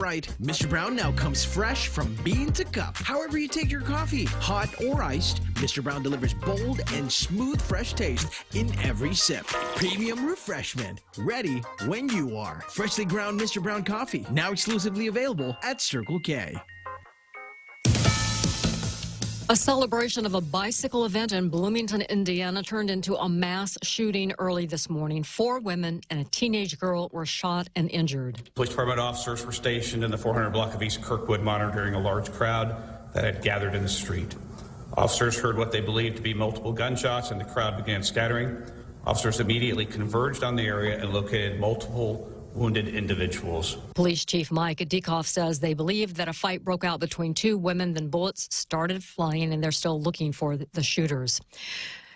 Right, Mr. Brown now comes fresh from bean to cup. However you take your coffee, hot or iced, Mr. Brown delivers bold and smooth fresh taste in every sip. Premium refreshment, ready when you are. Freshly ground Mr. Brown coffee, now exclusively available at Circle K. A celebration of a bicycle event in Bloomington, Indiana turned into a mass shooting early this morning. 4 women and a teenage girl were shot and injured. Police department officers were stationed in the 400 block of East Kirkwood monitoring a large crowd that had gathered in the street. Officers heard what they believed to be multiple gunshots and the crowd began scattering. Officers immediately converged on the area and located multiple wounded individuals. Police Chief Mike Diekoff says they believe that a fight broke out between 2 women, then bullets started flying, and they're still looking for the shooters.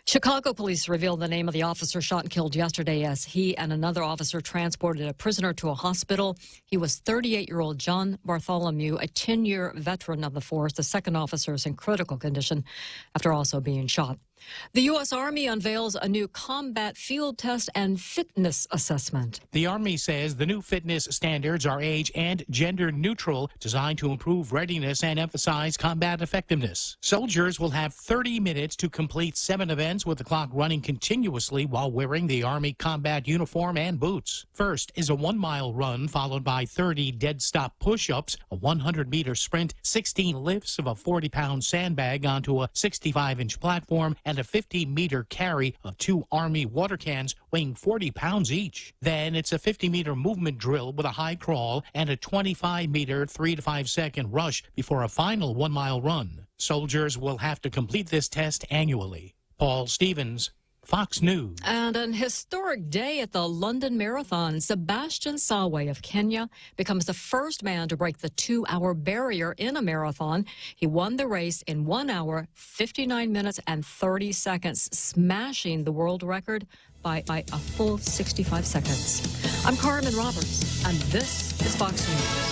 Chicago police revealed the name of the officer shot and killed yesterday as he and another officer transported a prisoner to a hospital. He was 38-year-old John Bartholomew, a 10-year veteran of the force. The second officer is in critical condition after also being shot. The U.S. Army unveils a new combat field test and fitness assessment. The Army says the new fitness standards are age and gender neutral, designed to improve readiness and emphasize combat effectiveness. Soldiers will have 30 minutes to complete 7 events with the clock running continuously while wearing the Army combat uniform and boots. First is a 1-mile run, followed by 30 dead stop push-ups, a 100-meter sprint, 16 lifts of a 40-pound sandbag onto a 65-inch platform, and a 50-meter carry of 2 Army water cans weighing 40 pounds each. Then it's a 50-meter movement drill with a high crawl and a 25-meter 3 to 5 second rush before a final 1-mile run. Soldiers will have to complete this test annually. Paul Stevens, Fox News. And an historic day at the London Marathon. Sebastian Sawe of Kenya becomes the first man to break the 2-hour barrier in a marathon. He won the race in 1 hour, 59 minutes, and 30 seconds, smashing the world record by a full 65 seconds. I'm Carmen Roberts, and this is Fox News.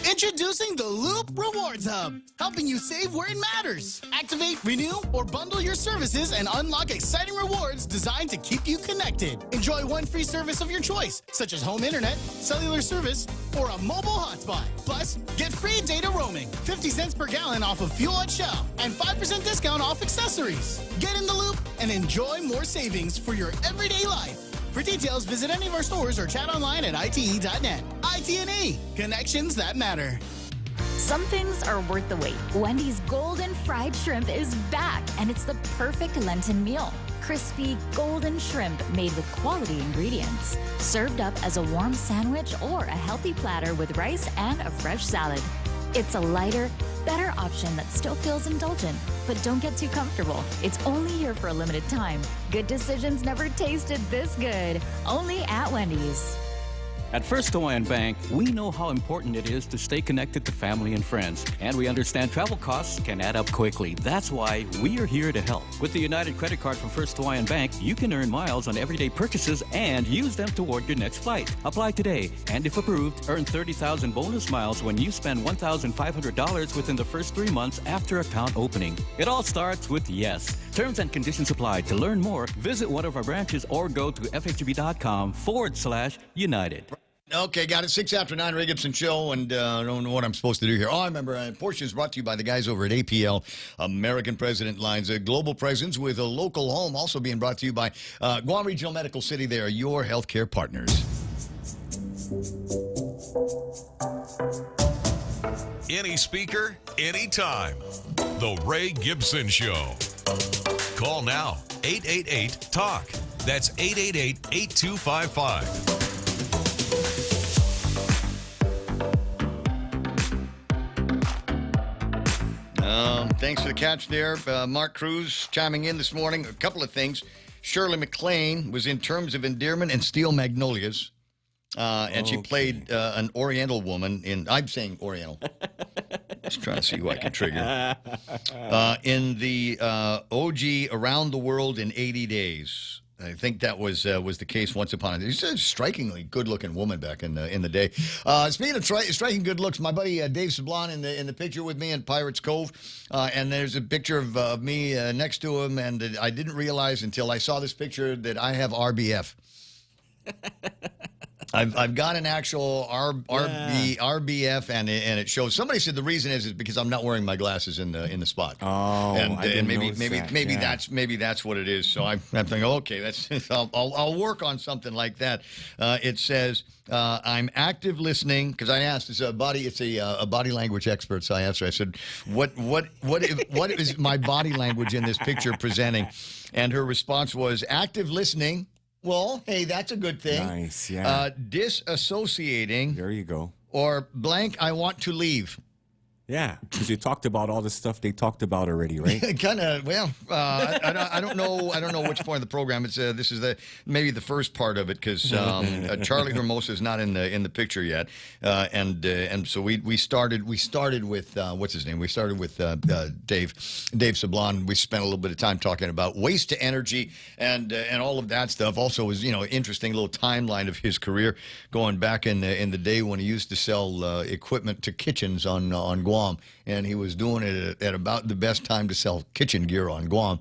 Introducing the Loop Rewards Hub, helping you save where it matters. Activate, renew, or bundle your services and unlock exciting rewards designed to keep you connected. Enjoy 1 free service of your choice, such as home internet, cellular service, or a mobile hotspot. Plus, get free data roaming, 50 cents per gallon off of fuel at Shell, and 5% discount off accessories. Get in the loop and enjoy more savings for your everyday life. For details, visit any of our stores or chat online at ite.net. IT&E, connections that matter. Some things are worth the wait. Wendy's Golden Fried Shrimp is back, and it's the perfect Lenten meal. Crispy golden shrimp made with quality ingredients. Served up as a warm sandwich or a healthy platter with rice and a fresh salad. It's a lighter, better option that still feels indulgent, but don't get too comfortable. It's only here for a limited time. Good decisions never tasted this good. Only at Wendy's. At First Hawaiian Bank, we know how important it is to stay connected to family and friends, and we understand travel costs can add up quickly. That's why we are here to help. With the United credit card from First Hawaiian Bank, you can earn miles on everyday purchases and use them toward your next flight. Apply today, and if approved, earn 30,000 bonus miles when you spend $1,500 within the first 3 months after account opening. It all starts with yes. Terms and conditions apply. To learn more, visit one of our branches or go to fhb.com/United. Okay, got it. 6 after 9, Ray Gibson Show, and I don't know what I'm supposed to do here. Oh, I remember. Portion is brought to you by the guys over at APL, American President Lines, a global presence with a local home, also being brought to you by Guam Regional Medical City. They are your healthcare partners. Any speaker, anytime. The Ray Gibson Show. Call now, 888-TALK. That's 888-8255. Thanks for the catch there. Mark Cruz chiming in this morning. A couple of things. Shirley MacLaine was in Terms of Endearment and Steel Magnolias. And she played an Oriental woman in, I'm saying Oriental. Just trying to see who I can trigger. In the OG Around the World in 80 Days. I think that was the case once upon a time. She's a strikingly good-looking woman back in the day. Speaking of striking good looks, my buddy Dave Sablon in the picture with me in Pirates Cove, and there's a picture of me next to him, and I didn't realize until I saw this picture that I have RBF. I've got an actual RBF, and it shows. Somebody said the reason is because I'm not wearing my glasses in the spot. Oh, and maybe that. that's what it is. So I'm thinking, okay, I'll work on something like that. It says I'm active listening because I asked. It's a body language expert. So I asked her. I said, what is my body language in this picture presenting? And her response was active listening. Well, hey, that's a good thing. Nice, yeah. Disassociating. There you go. Or blank, I want to leave. Yeah, because you talked about all the stuff they talked about already, right? Kind of. Well, I don't know. I don't know which point of the program. It's this is maybe the first part of it because Charlie Hermosa is not in the picture yet, and so we started with what's his name? We started with Dave Sablon. We spent a little bit of time talking about waste to energy and all of that stuff. Also, was interesting little timeline of his career going back in the day when he used to sell equipment to kitchens on Guam. And he was doing it at about the best time to sell kitchen gear on Guam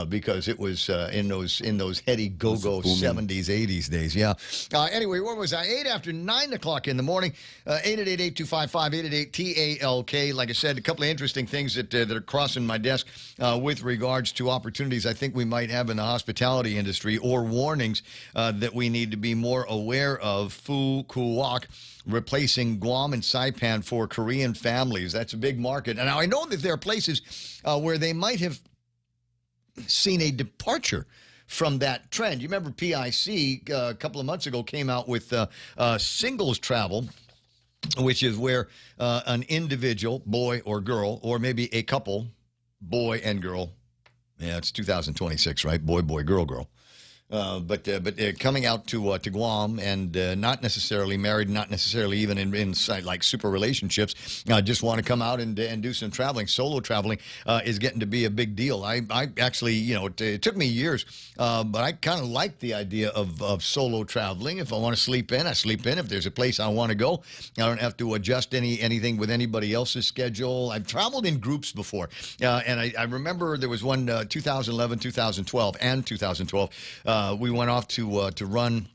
because it was in those heady go-go 70s, 80s days. Yeah. Anyway, what was I? 8 after 9 o'clock in the morning. 888-825-888-TALK. Like I said, a couple of interesting things that are crossing my desk with regards to opportunities I think we might have in the hospitality industry or warnings that we need to be more aware of. Phu Quoc replacing Guam and Saipan for Korean families. That's a big market. And now I know that there are places where they might seen a departure from that trend. You remember PIC a couple of months ago came out with singles travel, which is where an individual, boy or girl, or maybe a couple, boy and girl. Yeah, it's 2026, right? Boy, boy, girl, girl. But coming out to Guam and not necessarily married, not necessarily even in like super relationships, just want to come out and do some traveling. Solo traveling is getting to be a big deal. I actually, it took me years, but I kind of like the idea of solo traveling. If I want to sleep in, I sleep in. If there's a place I want to go, I don't have to adjust anything with anybody else's schedule. I've traveled in groups before, and I remember there was one 2011, 2012, and 2012. We went off to run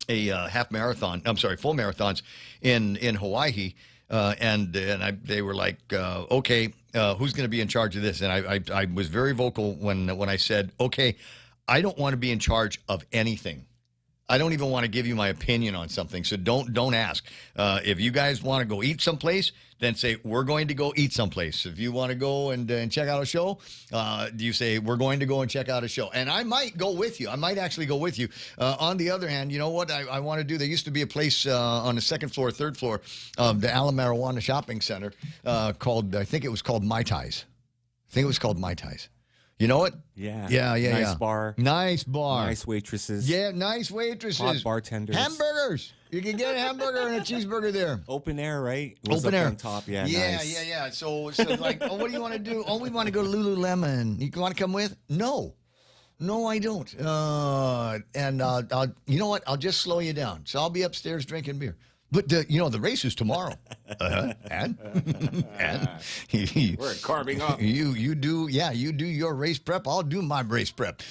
a half marathon. I'm sorry, full marathons in Hawaii, and they were like, okay, who's going to be in charge of this? And I was very vocal when I said, okay, I don't want to be in charge of anything. I don't even want to give you my opinion on something, so don't ask. If you guys want to go eat someplace, then say, we're going to go eat someplace. If you want to go and check out a show, you say, we're going to go and check out a show. And I might go with you. I might actually go with you. On the other hand, you know what I want to do? There used to be a place on the second floor, third floor of the Ala Marijuana Shopping Center called, I think it was called Mai Tais. You know it? Yeah. Nice bar. Nice bar. Nice waitresses. Yeah, nice waitresses. Hot bartenders. Hamburgers. You can get a hamburger and a cheeseburger there. Open air, right? Open air. On top, yeah. Yeah, nice. yeah. So like, what do you want to do? Oh, we want to go to Lululemon. You want to come with? No, I don't. And I'll, you know what? I'll just slow you down. So I'll be upstairs drinking beer. But, the race is tomorrow. And we're carving up. You do your race prep. I'll do my race prep.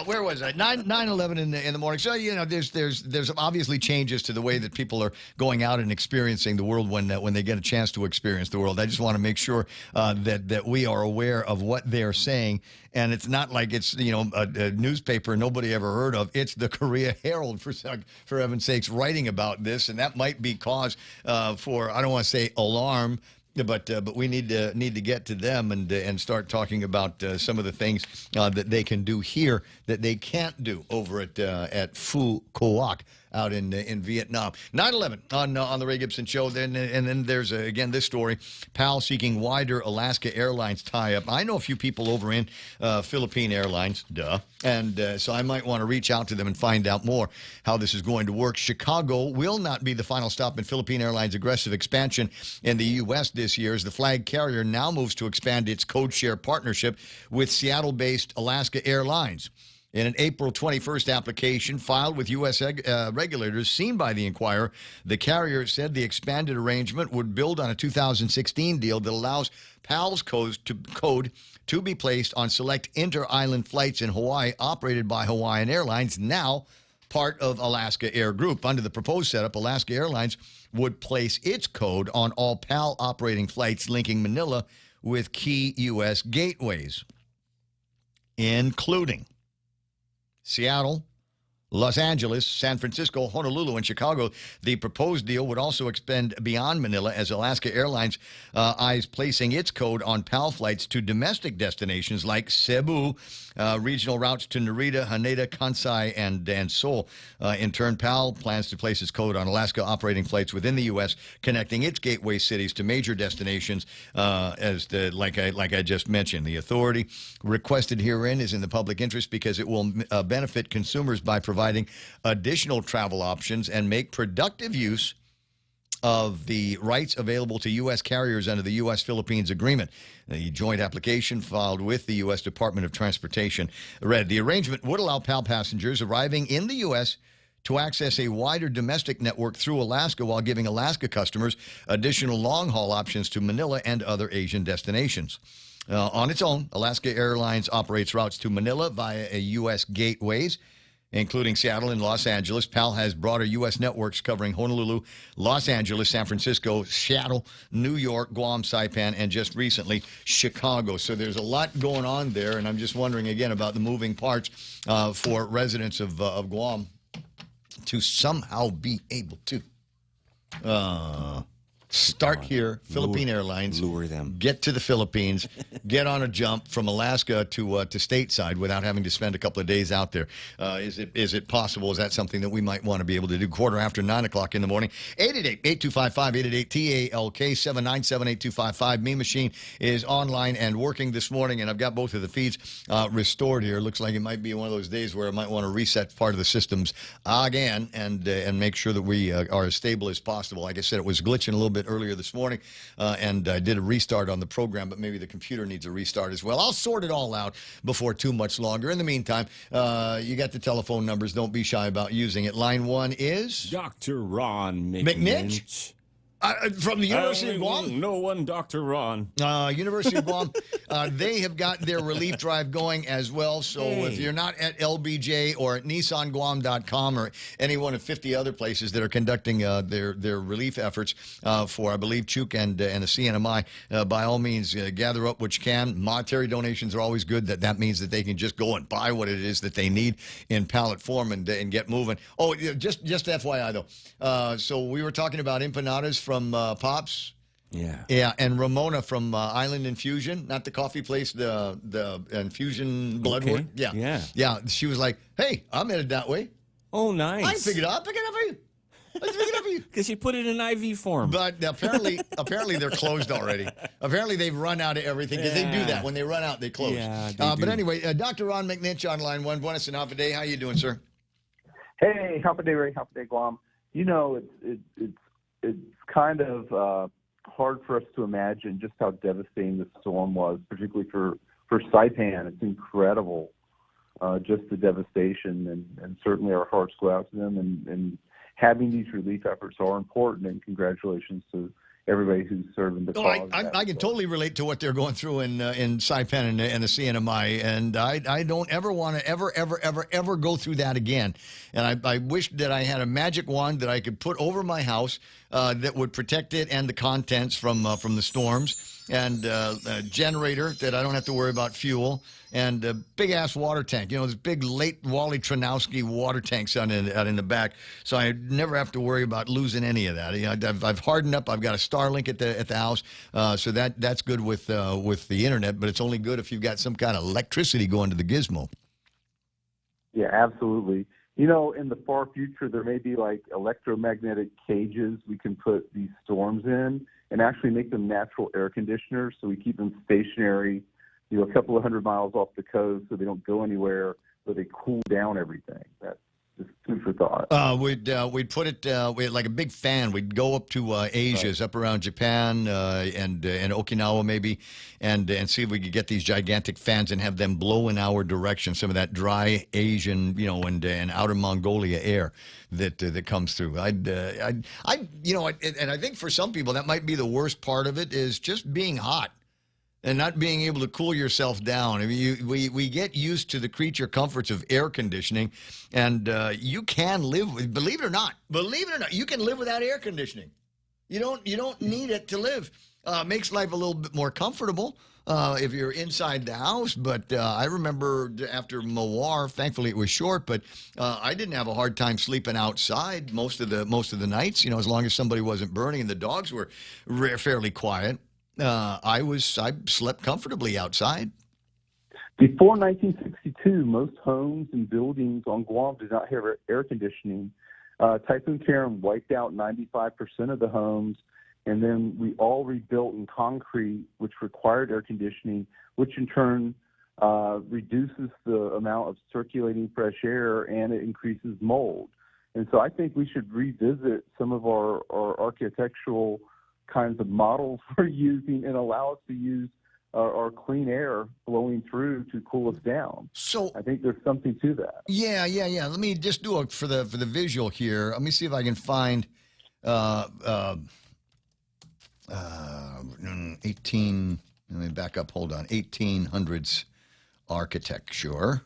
Where was I? 9:11 in the morning. So, there's obviously changes to the way that people are going out and experiencing the world when they get a chance to experience the world. I just want to make sure that we are aware of what they're saying. And it's not like it's, a newspaper nobody ever heard of. It's the Korea Herald, for heaven's sakes, writing about this. And that might be cause for, I don't want to say alarm, but we need to get to them and start talking about some of the things that they can do here that they can't do over at Phu Quoc out in Vietnam. 9/11 on the Ray Gibson Show. And then there's again this story: PAL seeking wider Alaska Airlines tie-up. I know a few people over in Philippine Airlines, and so I might want to reach out to them and find out more how this is going to work. Chicago will not be the final stop in Philippine Airlines' aggressive expansion in the U.S. this year, as the flag carrier now moves to expand its code-share partnership with Seattle-based Alaska Airlines. In an April 21st application filed with U.S. regulators seen by the Inquirer, the carrier said the expanded arrangement would build on a 2016 deal that allows PAL's code to be placed on select inter-island flights in Hawaii operated by Hawaiian Airlines, now part of Alaska Air Group. Under the proposed setup, Alaska Airlines would place its code on all PAL operating flights linking Manila with key U.S. gateways, including Seattle, Los Angeles, San Francisco, Honolulu, and Chicago. The proposed deal would also extend beyond Manila as Alaska Airlines eyes placing its code on PAL flights to domestic destinations like Cebu, regional routes to Narita, Haneda, Kansai, and Seoul. In turn, PAL plans to place its code on Alaska operating flights within the U.S., connecting its gateway cities to major destinations, like I just mentioned. The authority requested herein is in the public interest because it will benefit consumers by providing additional travel options and make productive use of the rights available to U.S. carriers under the U.S.-Philippines Agreement. The joint application filed with the U.S. Department of Transportation read, the arrangement would allow PAL passengers arriving in the U.S. to access a wider domestic network through Alaska while giving Alaska customers additional long-haul options to Manila and other Asian destinations. On its own, Alaska Airlines operates routes to Manila via a U.S. gateways, including Seattle and Los Angeles. PAL has broader U.S. networks covering Honolulu, Los Angeles, San Francisco, Seattle, New York, Guam, Saipan, and just recently, Chicago. So there's a lot going on there, and I'm just wondering, again, about the moving parts for residents of Guam to somehow be able to start here, Philippine Airlines, lure them, get to the Philippines, get on a jump from Alaska to stateside without having to spend a couple of days out there. Is it possible? Is that something that we might want to be able to do? 9:15 in the morning. 888-8255, 888-TALK, 797-8255. Mean Machine is online and working this morning, and I've got both of the feeds restored here. Looks like it might be one of those days where I might want to reset part of the systems again and make sure that we are as stable as possible. Like I said, it was glitching a little bit earlier this morning, and I did a restart on the program, but maybe the computer needs a restart as well. I'll sort it all out before too much longer. In the meantime, you got the telephone numbers. Don't be shy about using it. Line 1 is Dr. Ron McNitch. From the University of Guam? No one, Dr. Ron. University of Guam. They have got their relief drive going as well. So if you're not at LBJ or at NissanGuam.com or any one of 50 other places that are conducting their relief efforts for, I believe, Chuk and the CNMI, by all means, gather up what you can. Monetary donations are always good. That means that they can just go and buy what it is that they need in pallet form and get moving. Oh, just FYI, though. So we were talking about empanadas from Pops. Yeah, and Ramona from Island Infusion, not the coffee place, the Infusion Bloodwork. Okay. Yeah. She was like, "Hey, I'm headed that way." Oh, nice. I pick it up. Pick it up for you. Let's pick it up for you. Because you put it in IV form. But apparently they're closed already. Apparently they've run out of everything because they do that when they run out, they close. Yeah, but anyway, Dr. Ron McNitch on line 1. Buenas and half a day. How you doing, sir? Hey, half a day, Ray. Half a day, Guam. You know, it's kind of hard for us to imagine just how devastating the storm was, particularly for Saipan. It's incredible, just the devastation, and certainly our hearts go out to them. And having these relief efforts are important, and congratulations to everybody who's serving the cause. I can totally relate to what they're going through in Saipan and the CNMI, and I don't ever want to ever go through that again. And I wish that I had a magic wand that I could put over my house that would protect it and the contents from the storms, and a generator that I don't have to worry about fuel, and a big-ass water tank. You know, this big late Wally Tranowski water tanks out in the back, so I never have to worry about losing any of that. You know, I've hardened up. I've got a Starlink at the house, so that's good with the internet, but it's only good if you've got some kind of electricity going to the gizmo. Yeah, absolutely. You know, in the far future, there may be like electromagnetic cages we can put these storms in and actually make them natural air conditioners, so we keep them stationary, you know, a couple of 100 miles off the coast, so they don't go anywhere, but they cool down everything. That's just food for thought. We'd put it like a big fan. We'd go up to Asia, up around Japan and Okinawa maybe, and see if we could get these gigantic fans and have them blow in our direction. Some of that dry Asian, you know, and outer Mongolia air that comes through. And I think for some people that might be the worst part of it is just being hot. and not being able to cool yourself down. I mean, we get used to the creature comforts of air conditioning, and you can live with, believe it or not, you can live without air conditioning. You don't need it to live. Makes life a little bit more comfortable if you're inside the house. But I remember after Mawar, thankfully it was short, but I didn't have a hard time sleeping outside most of the nights. You know, as long as somebody wasn't burning and the dogs were fairly quiet. I slept comfortably outside. Before 1962, most homes and buildings on Guam did not have air conditioning. Typhoon Karen wiped out 95% of the homes, and then we all rebuilt in concrete, which required air conditioning, which in turn reduces the amount of circulating fresh air, and it increases mold. And so I think we should revisit some of our architectural kinds of models we're using and allow us to use our clean air blowing through to cool us down. So I think there's something to that. Yeah. Let me just do it for the visual here. Let me see if I can find 18. Let me back up. Hold on. 1800s architecture.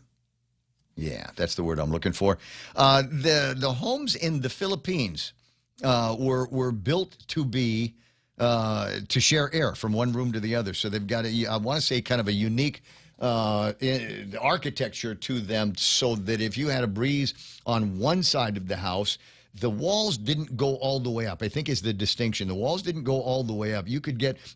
Yeah, that's the word I'm looking for. The homes in the Philippines were built to be to share air from one room to the other. So they've got I want to say kind of a unique architecture to them, so that if you had a breeze on one side of the house, the walls didn't go all the way up, I think is the distinction. The walls didn't go all the way up.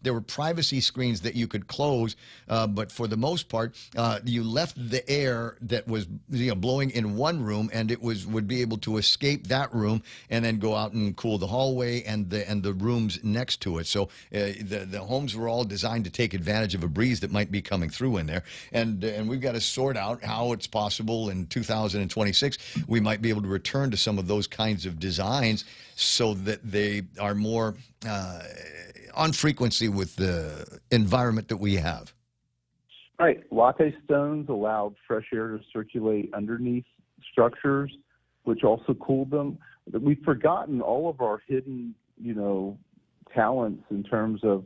There were privacy screens that you could close, but for the most part, you left the air that was blowing in one room, and it would be able to escape that room and then go out and cool the hallway and the rooms next to it. So the homes were all designed to take advantage of a breeze that might be coming through in there. And we've got to sort out how it's possible in 2026 we might be able to return to some of those kinds of designs so that they are more on frequency with the environment that we have. Right. Latte stones allowed fresh air to circulate underneath structures, which also cooled them. We've forgotten all of our hidden, talents in terms of,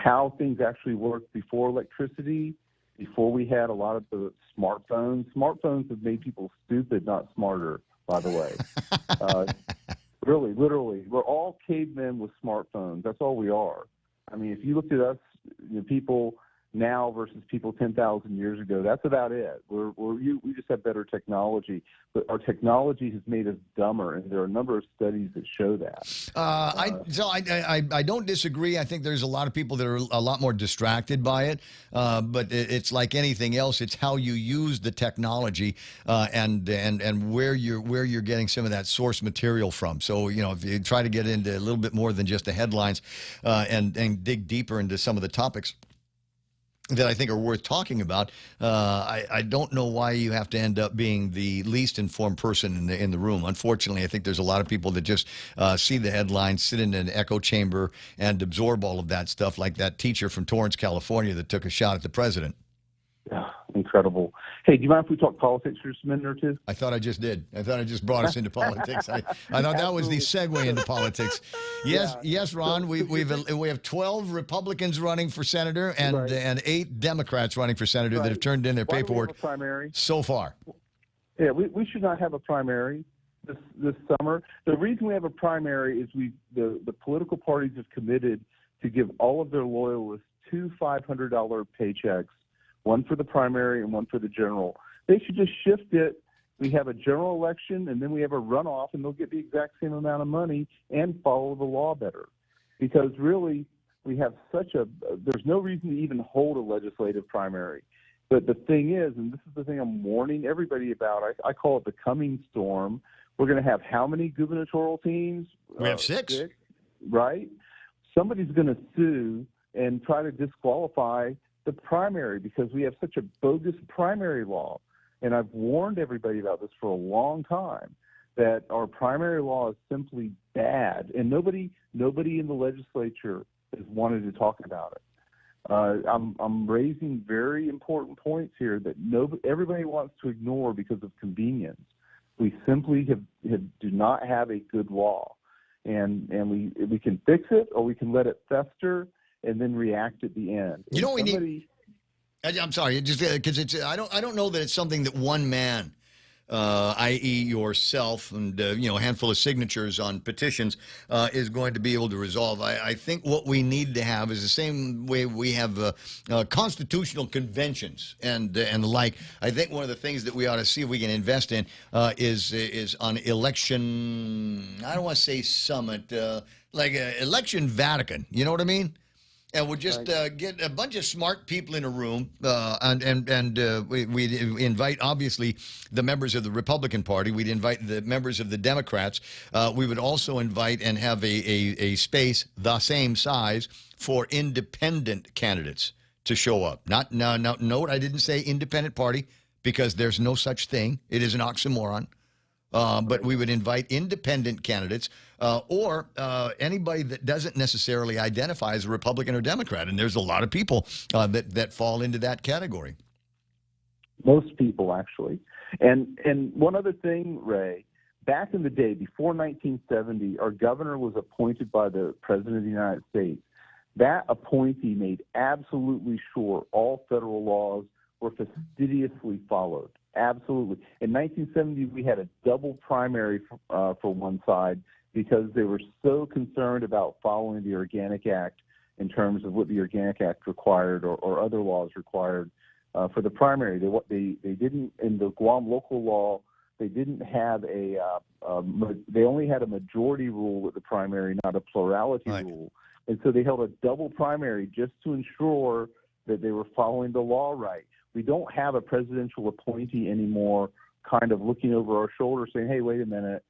how things actually worked before electricity, before we had a lot of the smartphones. Smartphones have made people stupid, not smarter, by the way. Really, literally. We're all cavemen with smartphones. That's all we are. I mean, if you looked at us, people now versus people 10,000 years ago, that's about it. We just have better technology, but our technology has made us dumber, and there are a number of studies that show that. I don't disagree. I think there's a lot of people that are a lot more distracted by it, but it's like anything else. It's how you use the technology and where you're getting some of that source material from. So if you try to get into a little bit more than just the headlines and dig deeper into some of the topics that I think are worth talking about, I don't know why you have to end up being the least informed person in the room. Unfortunately, I think there's a lot of people that just see the headlines, sit in an echo chamber, and absorb all of that stuff, like that teacher from Torrance, California, that took a shot at the president. Yeah, incredible. Hey, do you mind if we talk politics for just a minute or two? I thought I just did. I thought I just brought us into politics. I thought that was the segue into politics. Yes, Ron. We have 12 Republicans running for senator and 8 Democrats running for senator that have turned in their paperwork primary so far. Yeah, we should not have a primary this summer. The reason we have a primary is the political parties have committed to give all of their loyalists 2 $500 paychecks, one for the primary and one for the general. They should just shift it. We have a general election, and then we have a runoff, and they'll get the exact same amount of money and follow the law better. Because really, we have there's no reason to even hold a legislative primary. But the thing is, and this is the thing I'm warning everybody about, I call it the coming storm. We're going to have how many gubernatorial teams? We have 6. Right? Somebody's going to sue and try to disqualify the primary because we have such a bogus primary law. And I've warned everybody about this for a long time, that our primary law is simply bad. And nobody in the legislature has wanted to talk about it. I'm raising very important points here that everybody wants to ignore because of convenience. We simply do not have a good law. And we can fix it, or we can let it fester and then react at the end. You know what we need? I'm sorry, just because I don't know that it's something that one man, i.e., yourself and a handful of signatures on petitions, is going to be able to resolve. I think what we need to have is the same way we have constitutional conventions and the like. I think one of the things that we ought to see if we can invest in is on election. I don't want to say summit, like election Vatican. You know what I mean? And we'll just get a bunch of smart people in a room, and we invite, obviously, the members of the Republican Party. We'd invite the members of the Democrats. We would also invite and have a space the same size for independent candidates to show up. Note, I didn't say independent party because there's no such thing. It is an oxymoron. But we would invite independent candidates or anybody that doesn't necessarily identify as a Republican or Democrat. And there's a lot of people that fall into that category. Most people, actually. And one other thing, Ray, back in the day, before 1970, our governor was appointed by the President of the United States. That appointee made absolutely sure all federal laws were fastidiously followed. Absolutely. In 1970, we had a double primary for one side because they were so concerned about following the Organic Act in terms of what the Organic Act required or other laws required for the primary. They didn't, in the Guam local law, they didn't have they only had a majority rule with the primary, not a plurality rule. And so they held a double primary just to ensure that they were following the law right. We don't have a presidential appointee anymore kind of looking over our shoulder saying, hey, wait a minute,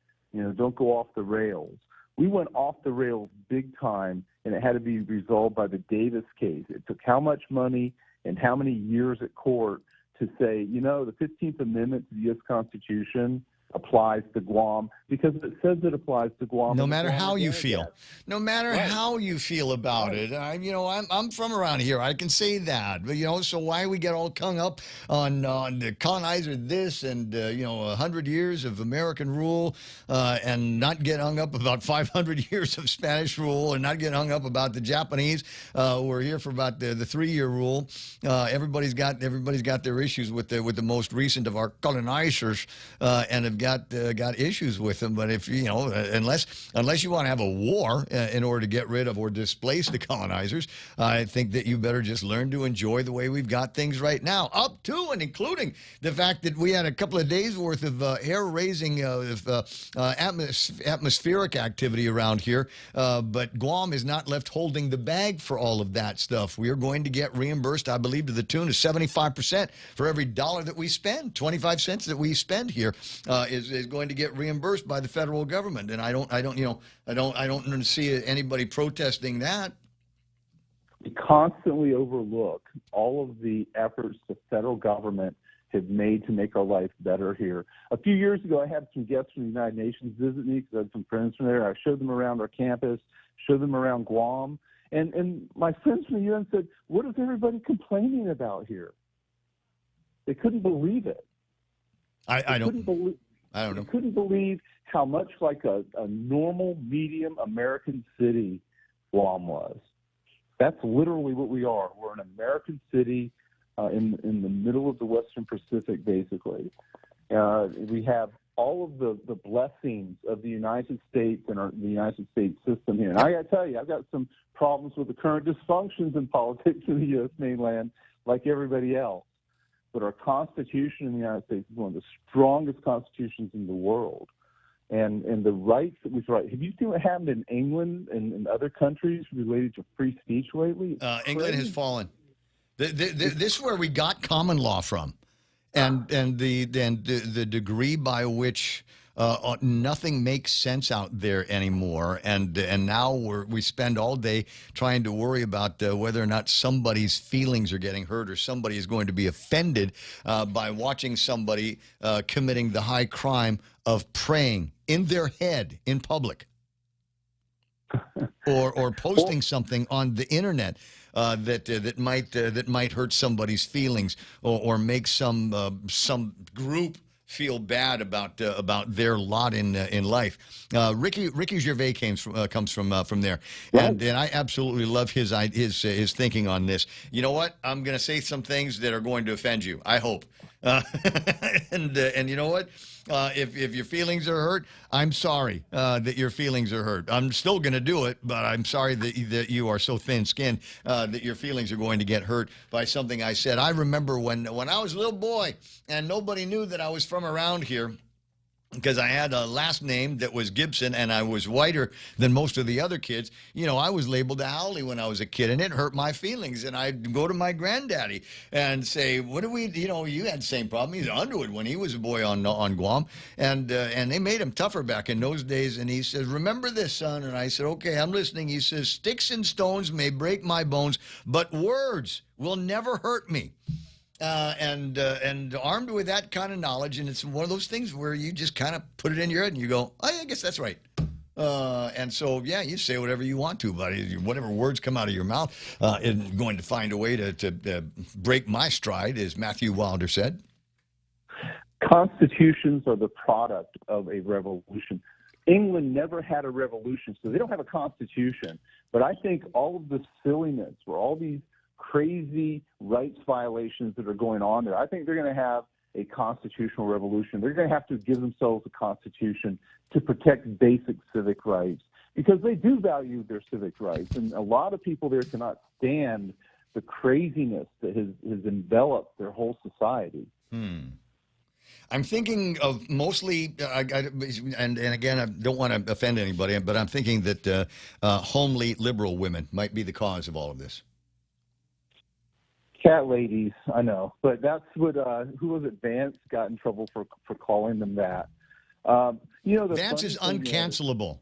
don't go off the rails. We went off the rails big time, and it had to be resolved by the Davis case. It took how much money and how many years at court to say, the 15th Amendment to the U.S. Constitution applies to Guam because it says it applies to Guam. No matter how you feel. No matter how you feel about it. I'm from around here. I can say that. But, so why we get all hung up on the colonizer this and, 100 years of American rule and not get hung up about 500 years of Spanish rule and not get hung up about the Japanese who are here for about the 3-year rule. Everybody's got their issues with the most recent of our colonizers and have got issues with them. But if unless you want to have a war in order to get rid of or displace the colonizers, I think that you better just learn to enjoy the way we've got things right now, up to and including the fact that we had a couple of days worth of hair-raising atmospheric activity around here. But Guam is not left holding the bag for all of that stuff. We are going to get reimbursed, I believe, to the tune of 75% for every dollar that we spend. 25 cents that we spend here is going to get reimbursed by the federal government, and I don't see anybody protesting that. We constantly overlook all of the efforts the federal government have made to make our life better here. A few years ago, I had some guests from the United Nations visit me because I had some friends from there. I showed them around our campus, showed them around Guam, and my friends from the UN said, "What is everybody complaining about here?" They couldn't believe it. I don't know. They couldn't believe how much like a normal, medium American city Guam was. That's literally what we are. We're an American city in the middle of the Western Pacific, basically. We have all of the blessings of the United States and the United States system here. And I got to tell you, I've got some problems with the current dysfunctions in politics in the U.S. mainland, like everybody else. But our Constitution in the United States is one of the strongest constitutions in the world. And the rights that we write. Have you seen what happened in England and other countries related to free speech lately? England has fallen. This is where we got common law from, and the degree by which nothing makes sense out there anymore, and now we spend all day trying to worry about whether or not somebody's feelings are getting hurt or somebody is going to be offended by watching somebody committing the high crime of praying in their head in public, or posting something on the internet that might hurt somebody's feelings or make some group feel bad about their lot in life. Ricky Gervais comes from there, and I absolutely love his thinking on this. You know what? I'm going to say some things that are going to offend you. I hope. And you know what? If your feelings are hurt, I'm sorry that your feelings are hurt. I'm still going to do it, but I'm sorry that you are so thin-skinned that your feelings are going to get hurt by something I said. I remember when I was a little boy and nobody knew that I was from around here, because I had a last name that was Gibson and I was whiter than most of the other kids. You know, I was labeled a Howley when I was a kid, and it hurt my feelings. And I'd go to my granddaddy and say, what do we, you had the same problem. He's Underwood when he was a boy on Guam. And they made him tougher back in those days. And he says, remember this, son? And I said, okay, I'm listening. He says, sticks and stones may break my bones, but words will never hurt me. And armed with that kind of knowledge, and it's one of those things where you just kind of put it in your head and you go, oh, yeah, I guess that's right. And so, yeah, you say whatever you want to, but whatever words come out of your mouth is going to find a way to break my stride, as Matthew Wilder said. Constitutions are the product of a revolution. England never had a revolution, so they don't have a constitution. But I think all of this silliness, where all these crazy rights violations that are going on there, I think they're going to have a constitutional revolution. They're going to have to give themselves a constitution to protect basic civic rights, because they do value their civic rights. And a lot of people there cannot stand the craziness that has enveloped their whole society. I'm thinking of mostly, and again, I don't want to offend anybody, but I'm thinking that homely liberal women might be the cause of all of this. Cat ladies, I know, but that's what who was it? Vance got in trouble for calling them that. Vance is uncancelable.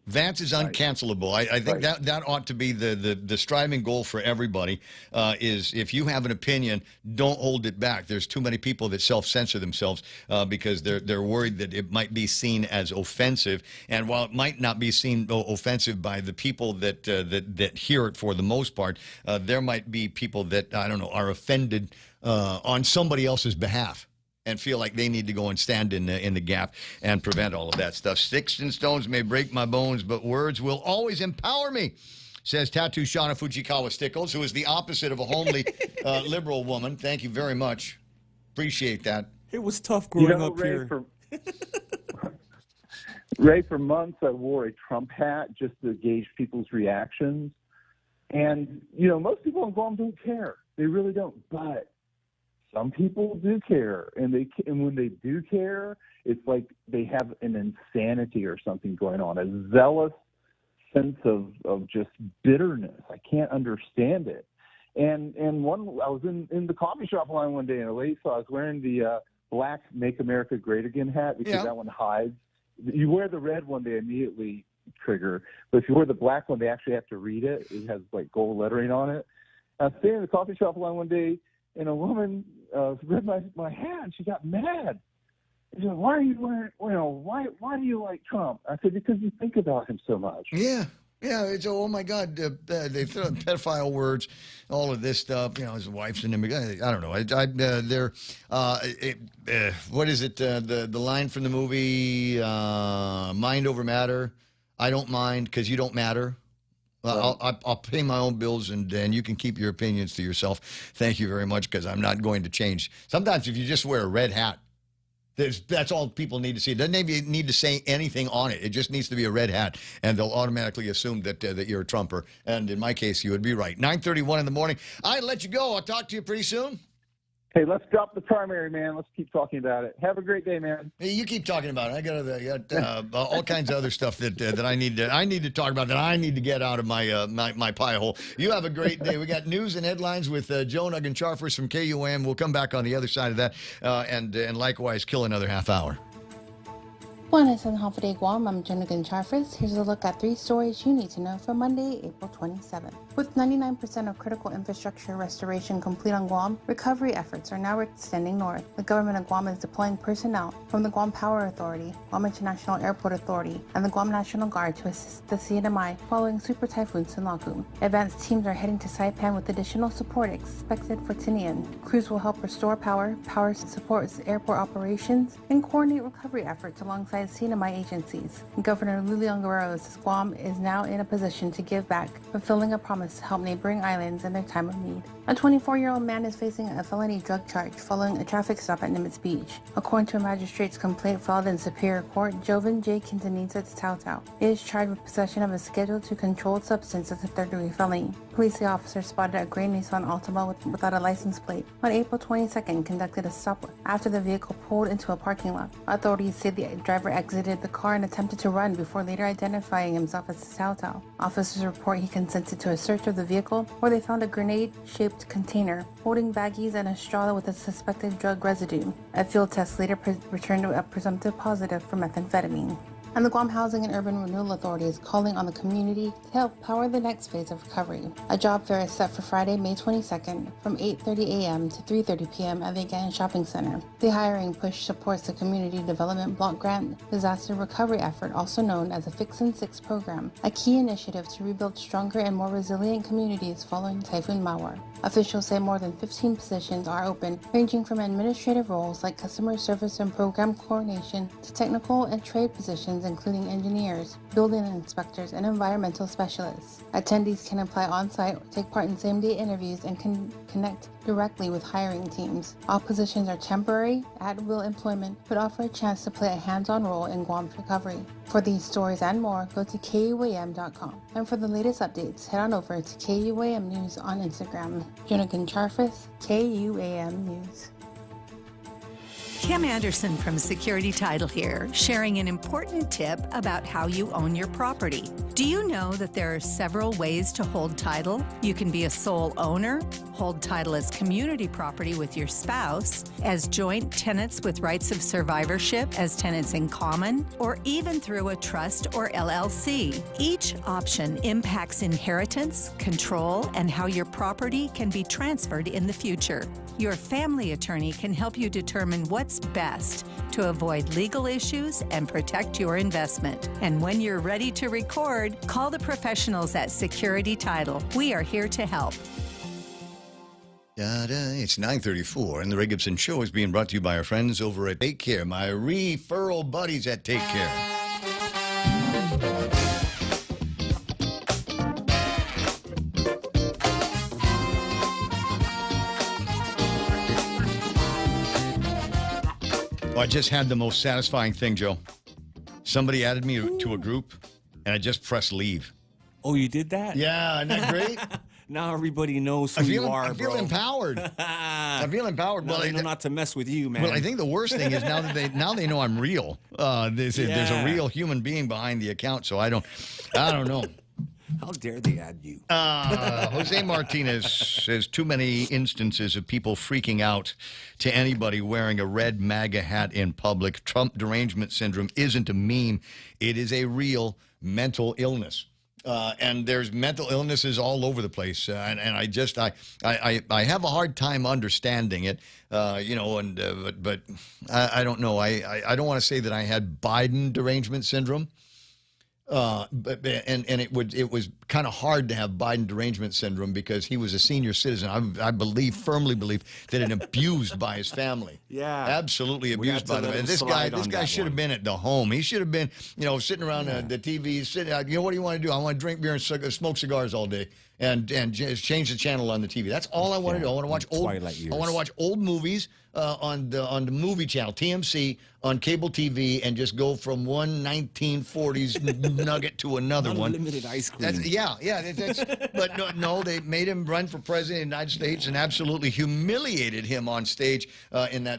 Vance is uncancelable. I think that ought to be the striving goal for everybody. Is if you have an opinion, don't hold it back. There's too many people that self-censor themselves because they're worried that it might be seen as offensive. And while it might not be seen offensive by the people that hear it for the most part, there might be people that, I don't know, are offended on somebody else's behalf and feel like they need to go and stand in the gap and prevent all of that stuff. Sticks and stones may break my bones, but words will always empower me, says Tattoo Shauna Fujikawa Stickles, who is the opposite of a homely liberal woman. Thank you very much. Appreciate that. It was tough growing up Ray, here. Ray, for months I wore a Trump hat just to gauge people's reactions. And, most people on Guam don't care. They really don't. But some people do care, and when they do care, it's like they have an insanity or something going on, a zealous sense of just bitterness. I can't understand it. And I was in the coffee shop line one day, and a lady saw I was wearing the black "Make America Great Again" hat, because that one hides. You wear the red one, they immediately trigger, but if you wear the black one, they actually have to read it. It has like gold lettering on it. I was sitting in the coffee shop line one day, and a woman read my hat, and she got mad. She said, "Why are you wearing? Why do you like Trump?" I said, "Because you think about him so much." Yeah. It's oh my God, they throw pedophile words, all of this stuff. His wife's an immigrant. I don't know. What is it? The line from the movie "Mind Over Matter." I don't mind because you don't matter. I'll pay my own bills, and you can keep your opinions to yourself. Thank you very much, because I'm not going to change. Sometimes if you just wear a red hat, that's all people need to see. It doesn't even need to say anything on it. It just needs to be a red hat, and they'll automatically assume that you're a Trumper. And in my case, you would be right. 9:31 in the morning. I'll let you go. I'll talk to you pretty soon. Hey, let's drop the primary, man. Let's keep talking about it. Have a great day, man. Hey, you keep talking about it. I got all kinds of other stuff that I need to talk about, that I need to get out of my my pie hole. You have a great day. We got news and headlines with Joe Nugent-Charfers from KUAM. We'll come back on the other side of that, and likewise kill another half hour. Buenas and Holiday Guam, I'm Jennifer Charfus. Here's a look at 3 stories you need to know for Monday, April 27th. With 99% of critical infrastructure restoration complete on Guam, recovery efforts are now extending north. The government of Guam is deploying personnel from the Guam Power Authority, Guam International Airport Authority, and the Guam National Guard to assist the CNMI following Super Typhoon Sinlaku. Advanced teams are heading to Saipan with additional support expected for Tinian. Crews will help restore power supports airport operations, and coordinate recovery efforts alongside CNMI agencies. Governor Luliang Guerrero says Guam is now in a position to give back, fulfilling a promise to help neighboring islands in their time of need. A 24-year-old man is facing a felony drug charge following a traffic stop at Nimitz Beach. According to a magistrate's complaint filed in Superior Court, Jovan J. Quintanilla Tautau is charged with possession of a Schedule II controlled substance as a third-degree felony. Police officers spotted a gray Nissan Altima without a license plate on April 22nd, conducted a stop after the vehicle pulled into a parking lot. Authorities say the driver exited the car and attempted to run before later identifying himself as Tautau. Officers report he consented to a search of the vehicle, where they found a grenade-shaped container holding baggies and a straw with a suspected drug residue. A field test later returned a presumptive positive for methamphetamine. And the Guam Housing and Urban Renewal Authority is calling on the community to help power the next phase of recovery. A job fair is set for Friday, May 22nd from 8:30 a.m. to 3:30 p.m. at the Again Shopping Center. The hiring push supports the Community Development Block Grant Disaster Recovery Effort, also known as the Fix and Six program, a key initiative to rebuild stronger and more resilient communities following Typhoon Mawar. Officials say more than 15 positions are open, ranging from administrative roles like customer service and program coordination to technical and trade positions including engineers, building inspectors, and environmental specialists. Attendees can apply on-site, take part in same-day interviews, and can connect directly with hiring teams. All positions are temporary, at-will employment, but offer a chance to play a hands-on role in Guam's recovery. For these stories and more, go to KUAM.com. And for the latest updates, head on over to KUAM News on Instagram. Jonathan Charfus, KUAM News. Kim Anderson from Security Title here, sharing an important tip about how you own your property. Do you know that there are several ways to hold title? You can be a sole owner, hold title as community property with your spouse, as joint tenants with rights of survivorship as tenants in common, or even through a trust or LLC. Each option impacts inheritance, control, and how your property can be transferred in the future. Your family attorney can help you determine what's best to avoid legal issues and protect your investment. And when you're ready to record, call the professionals at Security Title. We are here to help. It's 9:34, and the Ray Gibson Show is being brought to you by our friends over at Take Care, my referral buddies at Take Care. I just had the most satisfying thing, Joe. Somebody added me to a group, and I just pressed leave. Oh, you did that? Yeah, isn't that great? Now everybody knows who you are, I feel bro. empowered. I feel empowered. Well, they know not to mess with you, man. Well, I think the worst thing is now they know I'm real. There's a real human being behind the account, so I don't know. How dare they add you? Jose Martinez says too many instances of people freaking out to anybody wearing a red MAGA hat in public. Trump derangement syndrome isn't a meme. It is a real mental illness. And there's mental illnesses all over the place. And I have a hard time understanding it, but I don't know. I don't want to say that I had Biden derangement syndrome. But it was kind of hard to have Biden derangement syndrome because he was a senior citizen. I firmly believe that it abused by his family. Yeah, absolutely abused by them. And this guy should have been at the home. He should have been, sitting around the TV, sitting out. What do you want to do? I want to drink beer and smoke cigars all day. And just change the channel on the TV. That's all I want to do. I want to watch old movies on the movie channel, TMC, on cable TV, and just go from one 1940s nugget to another one. Unlimited ice cream. But no, they made him run for president of the United States and absolutely humiliated him on stage in the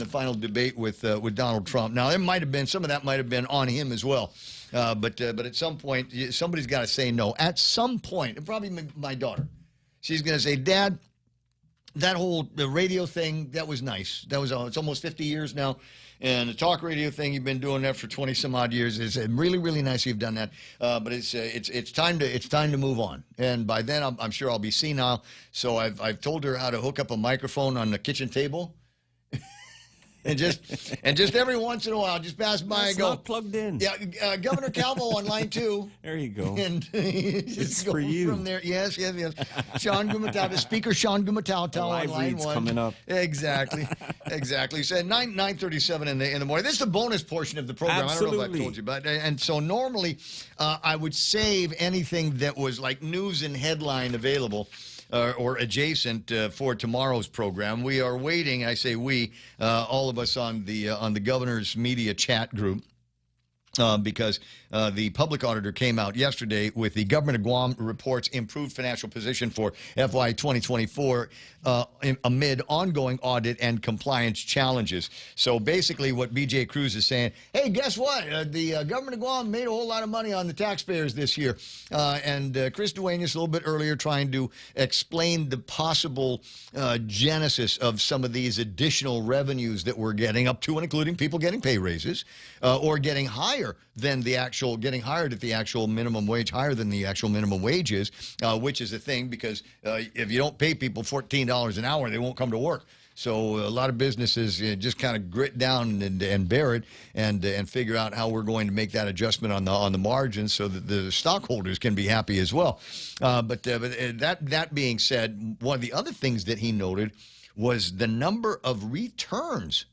final debate with Donald Trump. Now, some of that might have been on him as well. But at some point, somebody's got to say no. At some point, and probably my daughter, she's going to say, Dad, that whole the radio thing, that was nice. That was it's almost 50 years now. And the talk radio thing, you've been doing that for 20 some odd years. It's really, really nice you've done that. But it's time to move on. And by then, I'm sure I'll be senile. So I've told her how to hook up a microphone on the kitchen table. And just every once in a while, just pass by and go. Not plugged in. Yeah, Governor Calvo on line 2. There you go. And It's for you. From there. Yes. Sean Gumataw, the speaker, Sean Gumataw, on line 1. Coming up. Exactly. So 9:37 in the morning. This is the bonus portion of the program. Absolutely. I don't know if I told you, but and so normally I would save anything that was like news and headline available. Or adjacent for tomorrow's program. We are waiting. I say we, all of us on the governor's media chat group, because the public auditor came out yesterday with the government of Guam reports improved financial position for FY 2024 amid ongoing audit and compliance challenges. So basically what BJ Cruz is saying, hey, guess what? The government of Guam made a whole lot of money on the taxpayers this year. And Chris Duenas a little bit earlier trying to explain the possible genesis of some of these additional revenues that we're getting up to and including people getting pay raises or getting higher than the actual, getting hired at the actual minimum wage, higher than the actual minimum wage is, which is a thing because if you don't pay people $14 an hour, they won't come to work. So a lot of businesses just kind of grit down and bear it and figure out how we're going to make that adjustment on the margins so that the stockholders can be happy as well. But that being said, one of the other things that he noted was the number of returns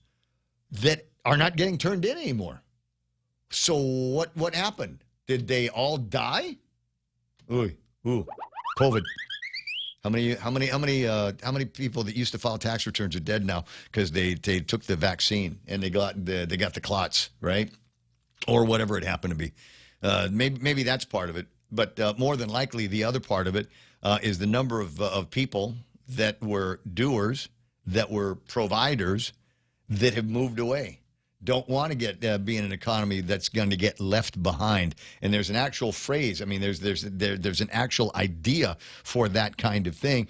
that are not getting turned in anymore. So what happened? Did they all die? Ooh, COVID. How many people that used to file tax returns are dead now because they took the vaccine and they got the clots, right? Or whatever it happened to be. Maybe that's part of it, but more than likely the other part of it is the number of people that were doers, that were providers, that have moved away. Don't want to get be in an economy that's going to get left behind. And there's an actual phrase. I mean, there's an actual idea for that kind of thing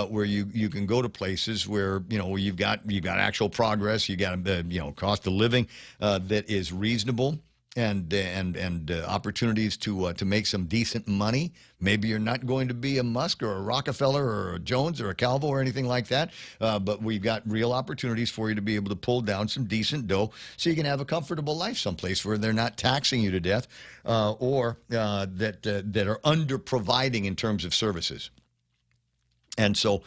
where you can go to places where you've got actual progress. You got cost of living that is reasonable. And opportunities to make some decent money. Maybe you're not going to be a Musk or a Rockefeller or a Jones or a Calvo or anything like that, but we've got real opportunities for you to be able to pull down some decent dough so you can have a comfortable life someplace where they're not taxing you to death or that are under-providing in terms of services. And so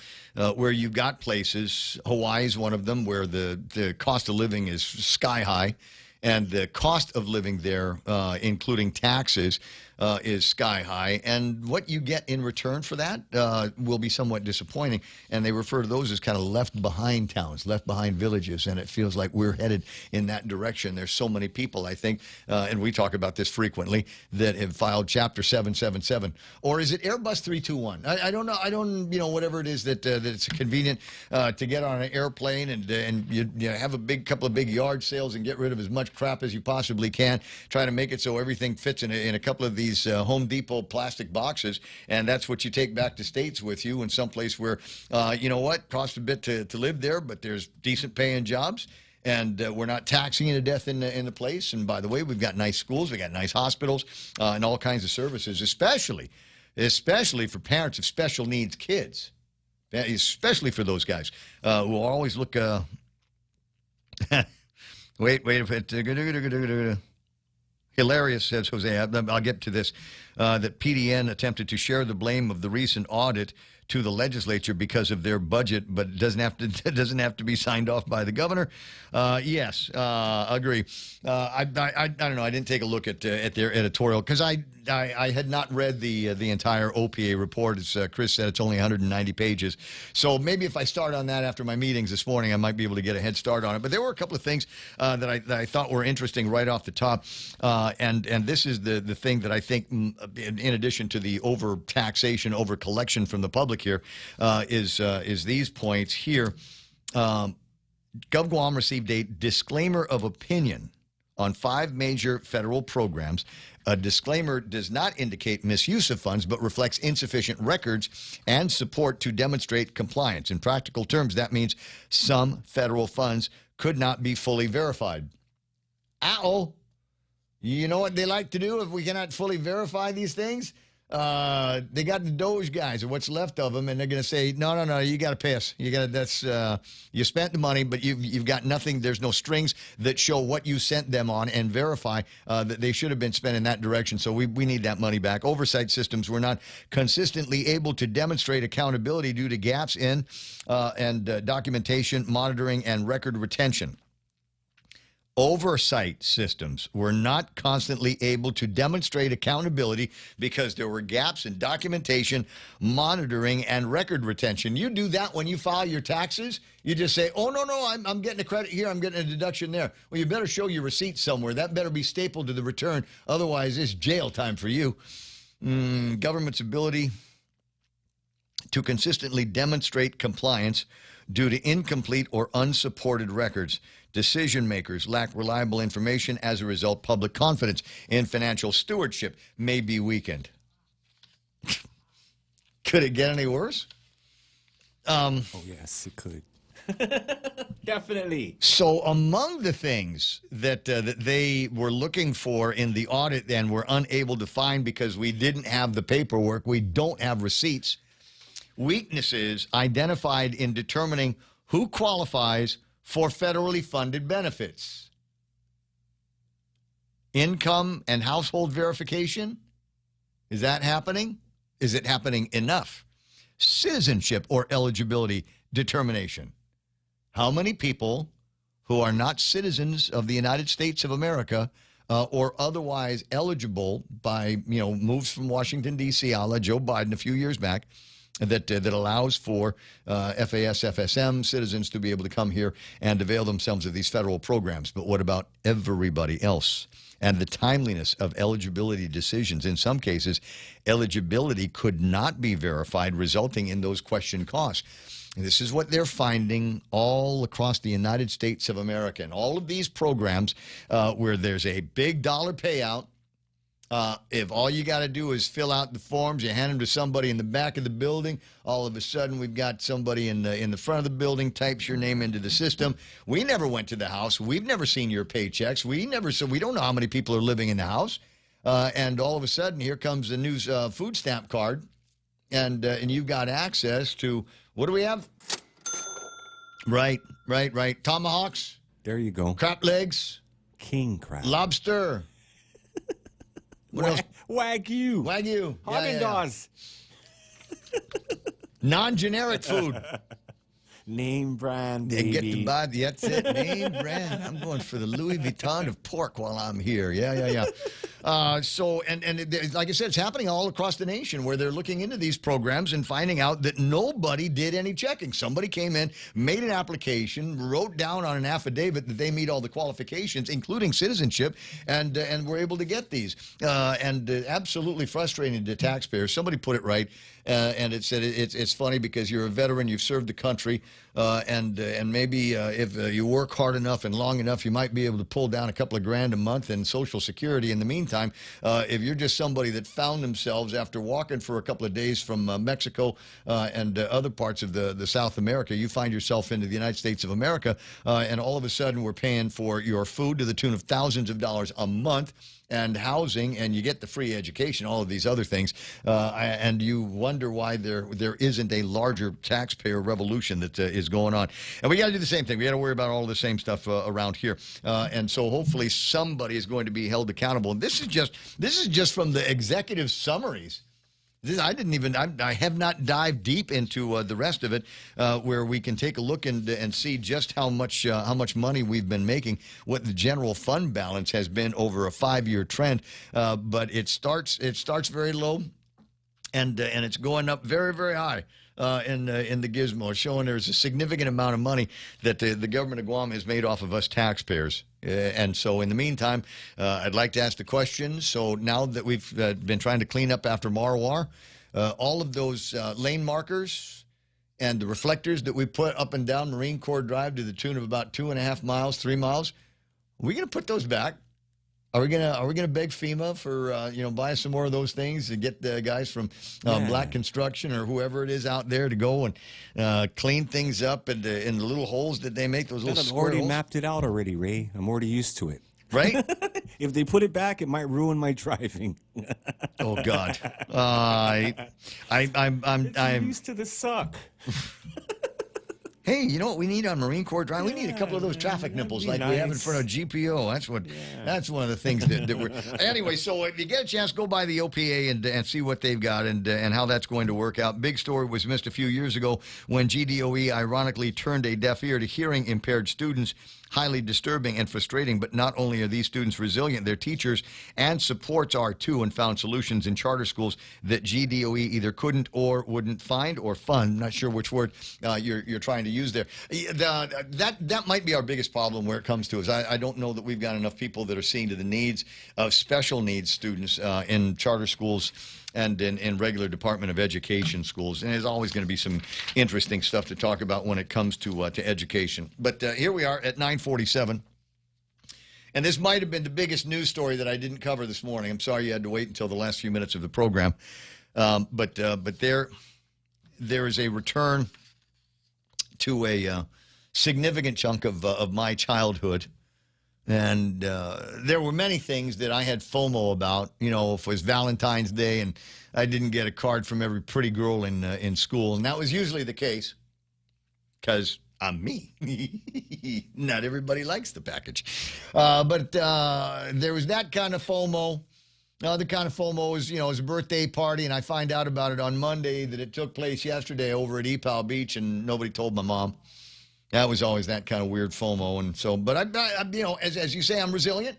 where you've got places, Hawaii is one of them, where the cost of living is sky high. And the cost of living there, including taxes, is sky high. And what you get in return for that will be somewhat disappointing. And they refer to those as kind of left behind towns, left behind villages. And it feels like we're headed in that direction. There's so many people, I think, and we talk about this frequently, that have filed Chapter 777. Or is it Airbus 321? I don't know. I don't, whatever it is that it's convenient to get on an airplane and you have a couple of big yard sales and get rid of as much crap as you possibly can, try to make it so everything fits in a couple of these Home Depot plastic boxes, and that's what you take back to States with you in some place where, costs a bit to live there, but there's decent paying jobs, and we're not taxing you to death in the place. And by the way, we've got nice schools, we've got nice hospitals, and all kinds of services, especially for parents of special needs kids, especially for those guys who always look... Wait a bit. Hilarious, says Jose. I'll get to this. That PDN attempted to share the blame of the recent audit to the legislature because of their budget, but it doesn't have to be signed off by the governor. Yes, agree. I don't know. I didn't take a look at their editorial because I had not read the entire OPA report. As Chris said, it's only 190 pages. So maybe if I start on that after my meetings this morning, I might be able to get a head start on it. But there were a couple of things that I thought were interesting right off the top. And this is the thing that I think, in addition to the over-taxation, over-collection from the public here, is these points here. GovGuam received a disclaimer of opinion on 5 major federal programs. A disclaimer does not indicate misuse of funds, but reflects insufficient records and support to demonstrate compliance. In practical terms, that means some federal funds could not be fully verified. Ow! You know what they like to do if we cannot fully verify these things? They got the Doge guys, or what's left of them, and they're going to say, no, you got to pay us. You spent the money, but you've got nothing. There's no strings that show what you sent them on and verify that they should have been spent in that direction. So we need that money back. Oversight systems were not consistently able to demonstrate accountability due to gaps in documentation, monitoring, and record retention. Oversight systems were not constantly able to demonstrate accountability because there were gaps in documentation, monitoring, and record retention. You do that when you file your taxes. You just say, oh, no, I'm getting a credit here, I'm getting a deduction there. Well, you better show your receipt somewhere. That better be stapled to the return. Otherwise, it's jail time for you. Government's ability to consistently demonstrate compliance due to incomplete or unsupported records. Decision makers lack reliable information. As a result, public confidence in financial stewardship may be weakened. Could it get any worse? Oh, yes, it could. Definitely. So among the things that they were looking for in the audit and were unable to find because we didn't have the paperwork, we don't have receipts, weaknesses identified in determining who qualifies for federally funded benefits. Income and household verification, is that happening? Is it happening enough? Citizenship or eligibility determination. How many people who are not citizens of the United States of America or otherwise eligible by, moves from Washington, D.C., a la Joe Biden a few years back, that allows for FAS, FSM citizens to be able to come here and avail themselves of these federal programs. But what about everybody else? And the timeliness of eligibility decisions. In some cases, eligibility could not be verified, resulting in those question costs. This is what they're finding all across the United States of America. And all of these programs where there's a big dollar payout, if all you got to do is fill out the forms, you hand them to somebody in the back of the building, all of a sudden we've got somebody in the front of the building types your name into the system. We never went to the house. We've never seen your paychecks. We don't know how many people are living in the house. And all of a sudden, here comes the new food stamp card, and you've got access to, what do we have? Right. Tomahawks. There you go. Crab legs. King crab. Lobster. What else? Wagyu. Haagen-Dazs. Non-generic food. Name brand, baby. You get to buy, that's it, name brand. I'm going for the Louis Vuitton of pork while I'm here. Yeah. So, like I said, it's happening all across the nation where they're looking into these programs and finding out that nobody did any checking. Somebody came in, made an application, wrote down on an affidavit that they meet all the qualifications, including citizenship, and were able to get these. Absolutely frustrating to taxpayers. Somebody put it right, and it said it's funny because you're a veteran, you've served the country, and maybe if you work hard enough and long enough, you might be able to pull down a couple of grand a month in Social Security. In the meantime, if you're just somebody that found themselves after walking for a couple of days from Mexico and other parts of the South America, you find yourself into the United States of America, and all of a sudden we're paying for your food to the tune of thousands of dollars a month, and housing, and you get the free education, all of these other things, and you wonder why there isn't a larger taxpayer revolution that is going on. And we got to do the same thing. We got to worry about all the same stuff around here, and so hopefully somebody is going to be held accountable. And this is just from the executive summaries. I have not dived deep into the rest of it, where we can take a look and see just how much money we've been making, what the general fund balance has been over a 5-year trend. But it starts very low, and it's going up very, very high. In the gizmo, showing there's a significant amount of money that the government of Guam has made off of us taxpayers. And so in the meantime, I'd like to ask the question. So now that we've been trying to clean up after Marwar, all of those lane markers and the reflectors that we put up and down Marine Corps Drive to the tune of about 2.5 miles, 3 miles, are we going to put those back? Are we gonna beg FEMA for buy some more of those things and get the guys from Black Construction or whoever it is out there to go and clean things up in the little holes that they make, those little I've square already holes? mapped it out already, Ray. I'm already used to it. Right? If they put it back, it might ruin my driving. Oh God, I'm used to the suck. Hey, you know what we need on Marine Corps Drive? We need a couple of those traffic nipples like we have in front of GPO. That's one of the things that we're. Anyway, so if you get a chance, go by the OPA and see what they've got and how that's going to work out. Big story was missed a few years ago when GDOE ironically turned a deaf ear to hearing impaired students. Highly disturbing and frustrating, but not only are these students resilient, their teachers and supports are too, and found solutions in charter schools that GDOE either couldn't or wouldn't find or fund. Not sure which word you're trying to use there. That might be our biggest problem where it comes to us. I don't know that we've got enough people that are seeing to the needs of special needs students in charter schools and in regular Department of Education schools. And there's always going to be some interesting stuff to talk about when it comes to education. But here we are at 9:47. And this might have been the biggest news story that I didn't cover this morning. I'm sorry you had to wait until the last few minutes of the program. But there is a return to a significant chunk of my childhood. And there were many things that I had FOMO about. You know, if it was Valentine's Day and I didn't get a card from every pretty girl in school. And that was usually the case because I'm me. Not everybody likes the package. But there was that kind of FOMO. The other kind of FOMO is, it was a birthday party, and I find out about it on Monday that it took place yesterday over at Epal Beach, and nobody told my mom. That was always that kind of weird FOMO, and so. But I as you say, I'm resilient,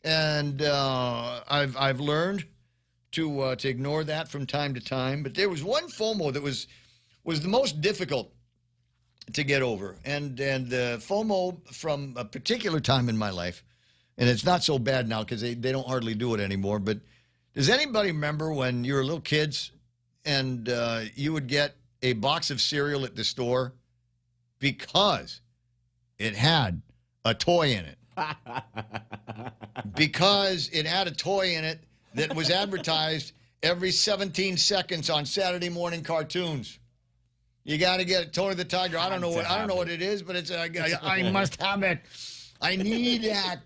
and I've learned to ignore that from time to time. But there was one FOMO that was the most difficult to get over, and the FOMO from a particular time in my life, and it's not so bad now because they don't hardly do it anymore. But does anybody remember when you were little kids and you would get a box of cereal at the store? Because it had a toy in it. Because it had a toy in it that was advertised every 17 seconds on Saturday morning cartoons. You got to get it. Tony the Tiger. I don't know what it is, but it's I must have it. I need that.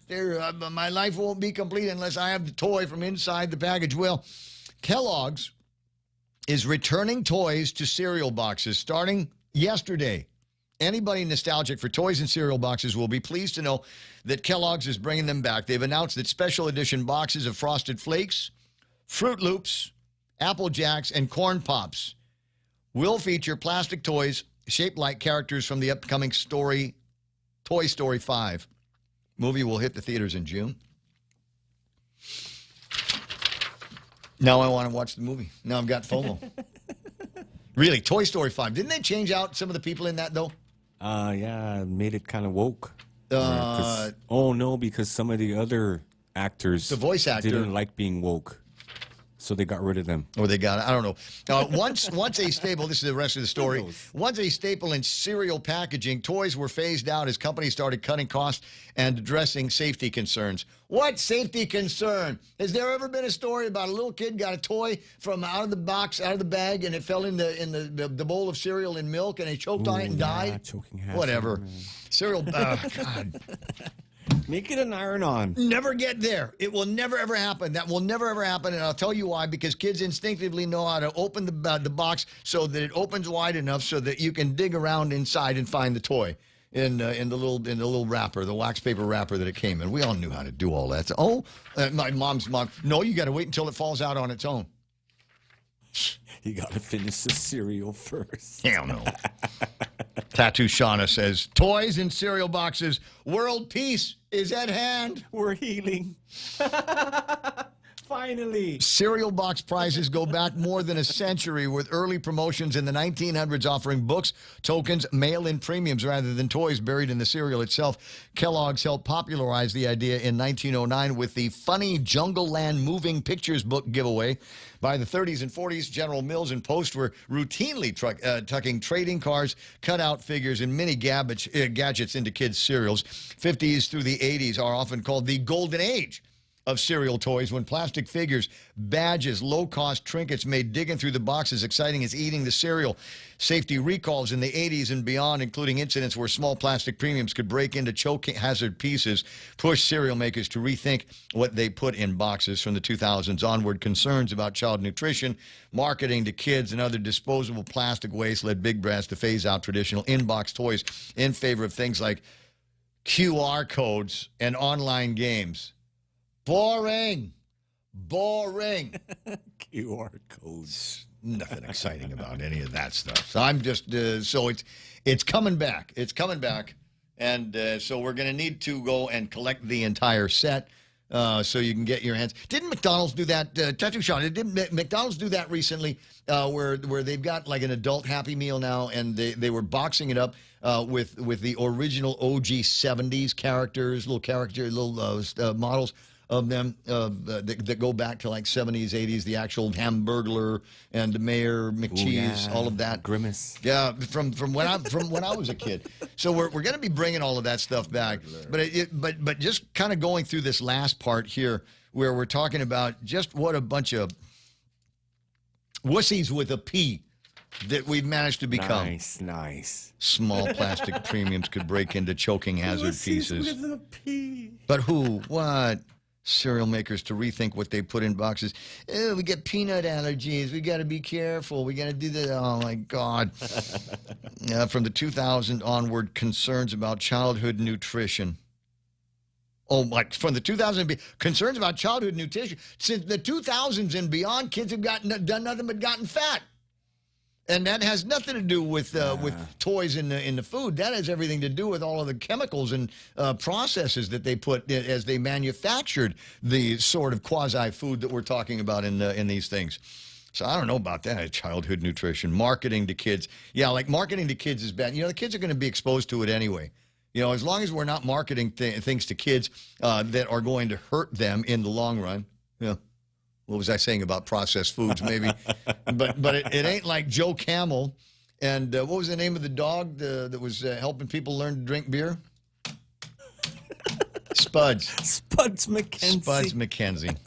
My life won't be complete unless I have the toy from inside the package. Well, Kellogg's is returning toys to cereal boxes starting yesterday. Anybody nostalgic for toys and cereal boxes will be pleased to know that Kellogg's is bringing them back. They've announced that special edition boxes of Frosted Flakes, Fruit Loops, Apple Jacks, and Corn Pops will feature plastic toys shaped like characters from the upcoming Toy Story 5. Movie will hit the theaters in June. Now I want to watch the movie. Now I've got FOMO. Really, Toy Story 5. Didn't they change out some of the people in that, though? Yeah, made it kind of woke. Because some of the other actors, the voice actor, didn't like being woke. So they got rid of them. Or they got it. I don't know. Once a staple, this is the rest of the story. Once a staple in cereal packaging, toys were phased out as companies started cutting costs and addressing safety concerns. What safety concern? Has there ever been a story about a little kid got a toy from out of the box, out of the bag, and it fell in the bowl of cereal and milk, and he choked on it and died? Choking half. Whatever. Cereal. God. Make it an iron-on. Never get there. It will never, ever happen. That will never, ever happen, and I'll tell you why. Because kids instinctively know how to open the box so that it opens wide enough so that you can dig around inside and find the toy in the little wrapper, the wax paper wrapper that it came in. We all knew how to do all that. So, my mom's mom. No, you got to wait until it falls out on its own. You got to finish the cereal first. Hell no. Tattoo Shauna says, toys in cereal boxes, world peace is at hand. We're healing. Finally. Cereal box prizes go back more than a century, with early promotions in the 1900s offering books, tokens, mail-in premiums rather than toys buried in the cereal itself. Kellogg's helped popularize the idea in 1909 with the Funny Jungle Land Moving Pictures book giveaway. By the 30s and 40s, General Mills and Post were routinely tucking trading cards, cutout figures, and mini gadgets into kids' cereals. 50s through the 80s are often called the Golden Age of cereal toys when plastic figures, badges, low-cost trinkets made digging through the box as exciting as eating the cereal. Safety recalls in the 80s and beyond, including incidents where small plastic premiums could break into choke hazard pieces, pushed cereal makers to rethink what they put in boxes. From the 2000s onward, concerns about child nutrition, marketing to kids, and other disposable plastic waste led big brands to phase out traditional in-box toys in favor of things like QR codes and online games. Boring. QR codes. Nothing exciting about any of that stuff. So I'm just so it's coming back. It's coming back, and so we're going to need to go and collect the entire set so you can get your hands. Didn't McDonald's do that? Tattoo Sean, didn't McDonald's do that recently? Where they've got like an adult Happy Meal now, and they were boxing it up with the original OG 70s characters, little models of them that go back to like 70s, 80s, the actual Hamburglar and the Mayor McCheese, all of that. Grimace. Yeah, from when I was a kid. So we're going to be bringing all of that stuff back. But just kind of going through this last part here where we're talking about just what a bunch of wussies with a P that we've managed to become. Nice. Small plastic premiums could break into choking hazard pieces. With a P. But who? What? Cereal makers to rethink what they put in boxes. Oh, we get peanut allergies. We got to be careful. We got to do that. Oh, my God. From the 2000 onward, concerns about childhood nutrition. Oh, my. From the 2000, concerns about childhood nutrition. Since the 2000s and beyond, kids have done nothing but gotten fat. And that has nothing to do with toys in the food. That has everything to do with all of the chemicals and processes that they put as they manufactured the sort of quasi-food that we're talking about in these things. So I don't know about that. Childhood nutrition, marketing to kids. Yeah, like marketing to kids is bad. You know, the kids are going to be exposed to it anyway. You know, as long as we're not marketing things to kids that are going to hurt them in the long run. Yeah. What was I saying about processed foods, maybe? but it ain't like Joe Camel. And what was the name of the dog that was helping people learn to drink beer? Spuds. Spuds McKenzie. Spuds McKenzie.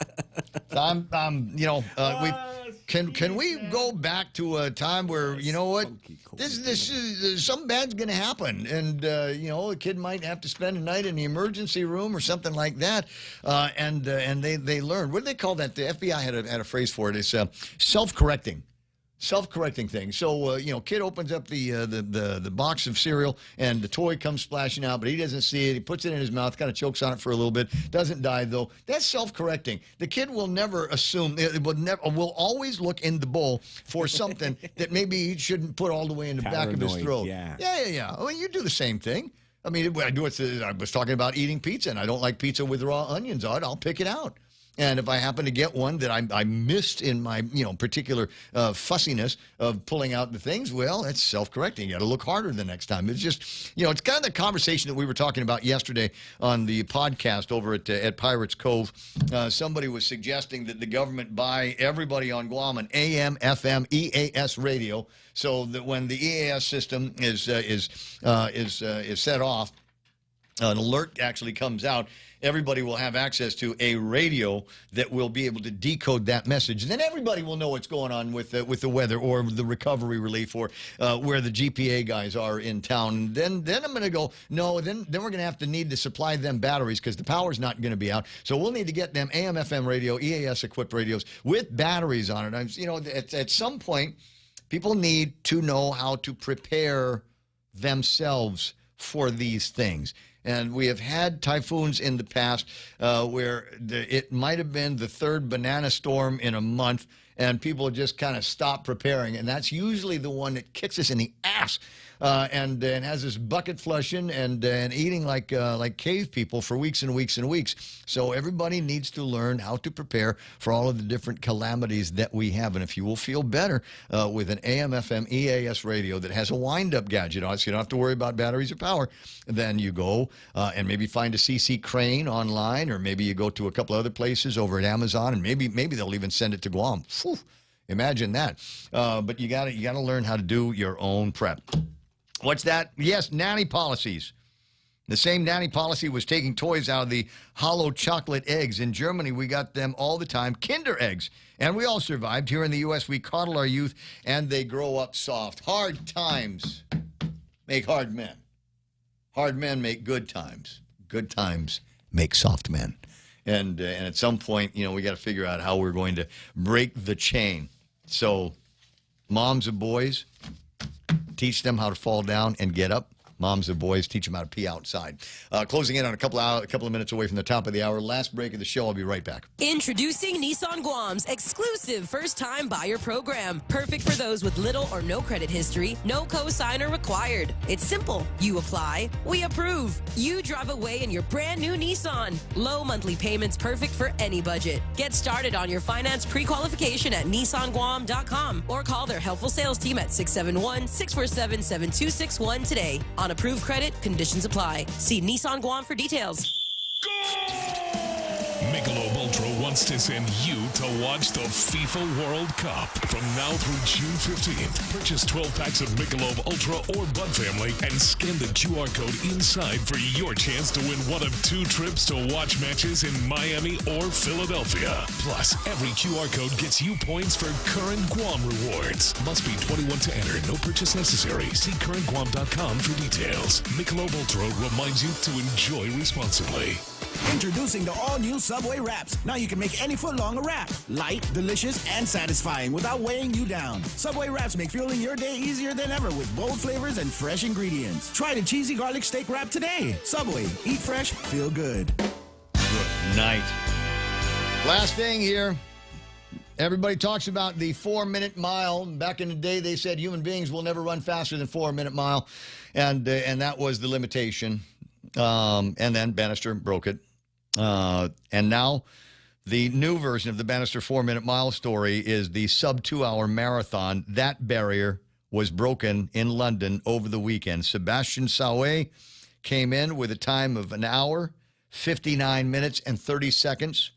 Can we go back to a time where, you know what, something bad's going to happen, and a kid might have to spend a night in the emergency room or something like that, and they learn. What do they call that? The FBI had a phrase for it. It's self-correcting thing. So, kid opens up the box of cereal and the toy comes splashing out, but he doesn't see it. He puts it in his mouth, kind of chokes on it for a little bit, doesn't die though. That's self-correcting. The kid will never assume, will always look in the bowl for something that maybe he shouldn't put all the way in the back of his throat. Yeah. I mean, you do the same thing. I mean, I was talking about eating pizza, and I don't like pizza with raw onions on it. I'll pick it out. And if I happen to get one that I missed in my, particular fussiness of pulling out the things, well, that's self-correcting. You got to look harder the next time. It's just, it's kind of the conversation that we were talking about yesterday on the podcast over at Pirates Cove. Somebody was suggesting that the government buy everybody on Guam an AM, FM, EAS radio, so that when the EAS system is set off, an alert actually comes out. Everybody will have access to a radio that will be able to decode that message. And then everybody will know what's going on with the weather or the recovery relief or where the GPA guys are in town. Then I'm going to go, no, then we're going to have to need to supply them batteries because the power's not going to be out. So we'll need to get them AM, FM radio, EAS-equipped radios with batteries on it. At some point, people need to know how to prepare themselves for these things. And we have had typhoons in the past where it might have been the third banana storm in a month, and people just kind of stop preparing. And that's usually the one that kicks us in the ass and has us bucket flushing and eating like cave people for weeks and weeks and weeks. So everybody needs to learn how to prepare for all of the different calamities that we have. And if you will feel better with an AM, FM, EAS radio that has a wind-up gadget on it, so you don't have to worry about batteries or power, then you go and maybe find a CC Crane online, or maybe you go to a couple other places over at Amazon, and maybe they'll even send it to Guam. Whew, imagine that. But you gotta learn how to do your own prep. What's that? Yes, nanny policies. The same nanny policy was taking toys out of the hollow chocolate eggs. In Germany, we got them all the time, Kinder eggs. And we all survived. Here in the U.S., we coddle our youth, and they grow up soft. Hard times make hard men. Hard men make good times. Good times make soft men. And at some point, we got to figure out how we're going to break the chain. So moms of boys, teach them how to fall down and get up. Moms of boys, teach them how to pee outside. Closing in on a couple of minutes away from the top of the hour. Last break of the show. I'll be right back. Introducing Nissan Guam's exclusive first-time buyer program. Perfect for those with little or no credit history, no co-signer required. It's simple. You apply, we approve. You drive away in your brand new Nissan. Low monthly payments, perfect for any budget. Get started on your finance pre-qualification at nissanguam.com or call their helpful sales team at 671-647-7261 today. On approved credit, conditions apply. See Nissan Guam for details. Michelob Ultra wants to send you to watch the FIFA World Cup from now through June 15th. Purchase 12 packs of Michelob Ultra or Bud Family and scan the QR code inside for your chance to win one of 2 trips to watch matches in Miami or Philadelphia. Plus, every QR code gets you points for current Guam rewards. Must be 21 to enter. No purchase necessary. See currentguam.com for details. Michelob Ultra reminds you to enjoy responsibly. Introducing the all-new Subway Wraps. Now you can make any footlong a wrap. Light, delicious, and satisfying without weighing you down. Subway Wraps make fueling your day easier than ever with bold flavors and fresh ingredients. Try the cheesy garlic steak wrap today. Subway. Eat fresh, feel good. Good night. Last thing here. Everybody talks about the 4-minute mile. Back in the day, they said human beings will never run faster than 4-minute mile, and that was the limitation. And then Bannister broke it. And now the new version of the Bannister 4-minute mile story is the sub-2-hour marathon. That barrier was broken in London over the weekend. Sebastian Sauer came in with a time of 1 hour, 59 minutes, and 30 seconds.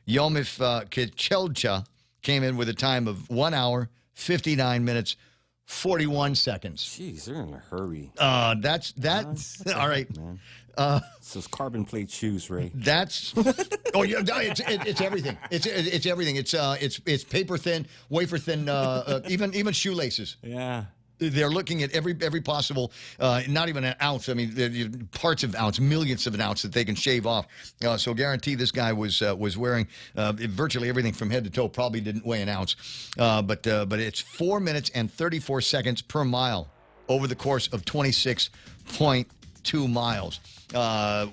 Yomif Kichelcha came in with a time of 1 hour, 59 minutes, 41 seconds. Jeez, they're in a hurry. That's all right. Man. It's those carbon plate shoes, Ray. That's it's everything. It's everything. It's paper thin, wafer thin, even shoelaces. Yeah. They're looking at every possible, not even an ounce. I mean, parts of ounce, millionths of an ounce that they can shave off. So guarantee this guy was wearing virtually everything from head to toe. Probably didn't weigh an ounce, but it's 4 minutes and 34 seconds per mile over the course of 26.2 miles.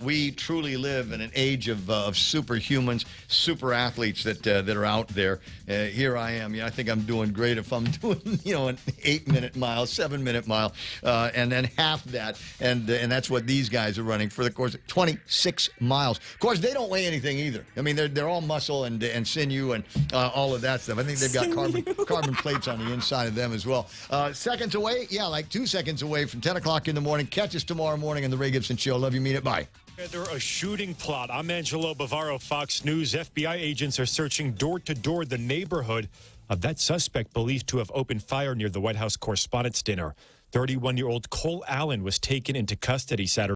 We truly live in an age of superhumans, super athletes that are out there. Here I am. I think I'm doing great if I'm doing, an 8-minute mile, 7-minute mile, and then half that. And that's what these guys are running for the course of 26 miles. Of course, they don't weigh anything either. I mean, they're all muscle and sinew and all of that stuff. I think they've got carbon plates on the inside of them as well. Seconds away, like 2 seconds away from 10 o'clock in the morning. Catch us tomorrow morning on the Ray Gibson Show. Love you, mean it. Bye. Under a shooting plot. I'm Angelo Bavaro, Fox News. FBI agents are searching door-to-door the neighborhood of that suspect believed to have opened fire near the White House Correspondents' Dinner. 31-year-old Cole Allen was taken into custody Saturday.